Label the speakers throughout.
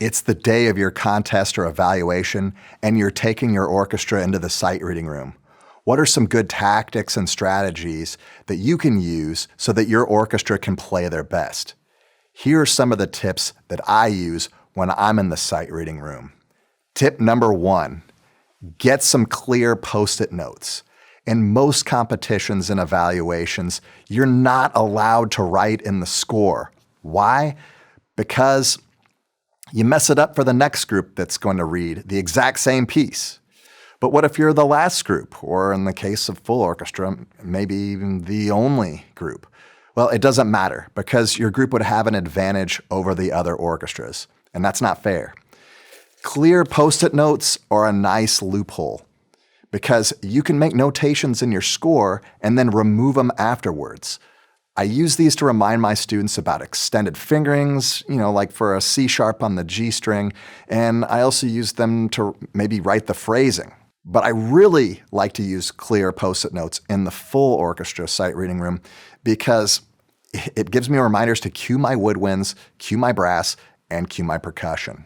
Speaker 1: It's the day of your contest or evaluation, and you're taking your orchestra into the sight reading room. What are some good tactics and strategies that you can use so that your orchestra can play their best? Here are some of the tips that I use when I'm in the sight reading room. Tip number 1, get some clear Post-it notes. In most competitions and evaluations, you're not allowed to write in the score. Why? Because you mess it up for the next group that's going to read the exact same piece. But what if you're the last group, or in the case of full orchestra, maybe even the only group? Well, it doesn't matter because your group would have an advantage over the other orchestras, and that's not fair. Clear Post-it notes are a nice loophole because you can make notations in your score and then remove them afterwards. I use these to remind my students about extended fingerings, like for a C sharp on the G string, and I also use them to maybe write the phrasing. But I really like to use clear Post-it notes in the full orchestra sight reading room because it gives me reminders to cue my woodwinds, cue my brass, and cue my percussion.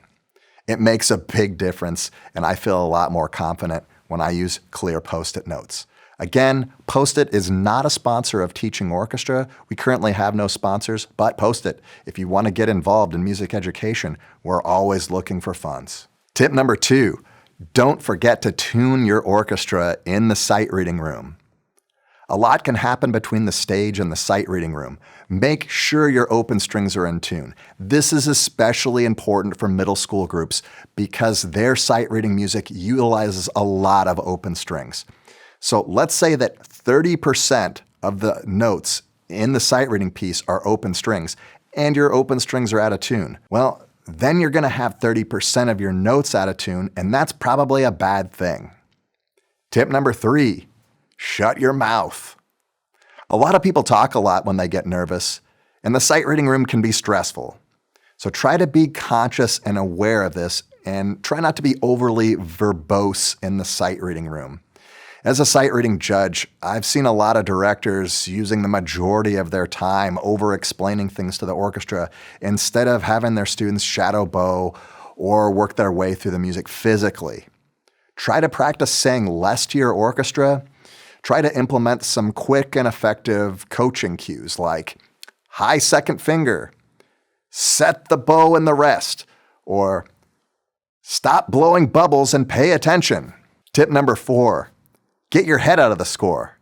Speaker 1: It makes a big difference, and I feel a lot more confident when I use clear Post-it notes. Again, Post-it is not a sponsor of Teaching Orchestra. We currently have no sponsors, but Post-it, if you want to get involved in music education, we're always looking for funds. Tip number 2, don't forget to tune your orchestra in the sight reading room. A lot can happen between the stage and the sight reading room. Make sure your open strings are in tune. This is especially important for middle school groups because their sight reading music utilizes a lot of open strings. So let's say that 30% of the notes in the sight reading piece are open strings, and your open strings are out of tune. Well, then you're going to have 30% of your notes out of tune, and that's probably a bad thing. Tip number 3, shut your mouth. A lot of people talk a lot when they get nervous, and the sight reading room can be stressful. So try to be conscious and aware of this, and try not to be overly verbose in the sight reading room. As a sight reading judge, I've seen a lot of directors using the majority of their time over-explaining things to the orchestra instead of having their students shadow bow or work their way through the music physically. Try to practice saying less to your orchestra. Try to implement some quick and effective coaching cues like high second finger, set the bow in the rest, or stop blowing bubbles and pay attention. Tip number 4. Get your head out of the score.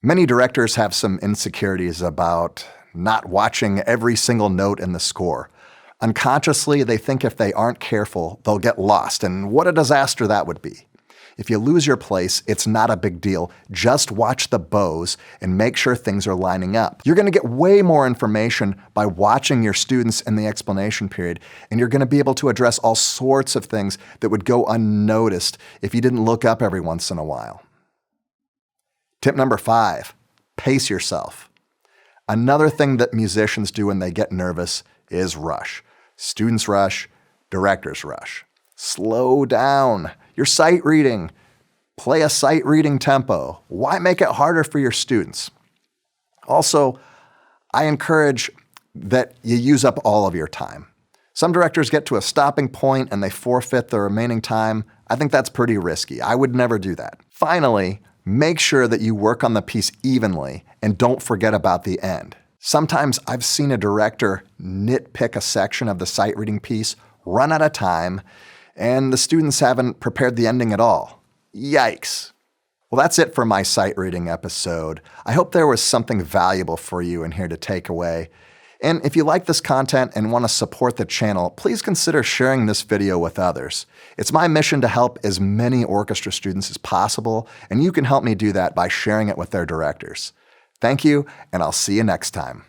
Speaker 1: Many directors have some insecurities about not watching every single note in the score. Unconsciously, they think if they aren't careful, they'll get lost, and what a disaster that would be. If you lose your place, it's not a big deal. Just watch the bows and make sure things are lining up. You're going to get way more information by watching your students in the explanation period, and you're going to be able to address all sorts of things that would go unnoticed if you didn't look up every once in a while. Tip number 5, pace yourself. Another thing that musicians do when they get nervous is rush. Students rush, directors rush. Slow down. You're sight reading. Play a sight reading tempo. Why make it harder for your students? Also, I encourage that you use up all of your time. Some directors get to a stopping point and they forfeit the remaining time. I think that's pretty risky. I would never do that. Finally, make sure that you work on the piece evenly and don't forget about the end. Sometimes I've seen a director nitpick a section of the sight reading piece, run out of time, and the students haven't prepared the ending at all. Yikes. Well, that's it for my sight reading episode. I hope there was something valuable for you in here to take away. And if you like this content and want to support the channel, please consider sharing this video with others. It's my mission to help as many orchestra students as possible, and you can help me do that by sharing it with their directors. Thank you, and I'll see you next time.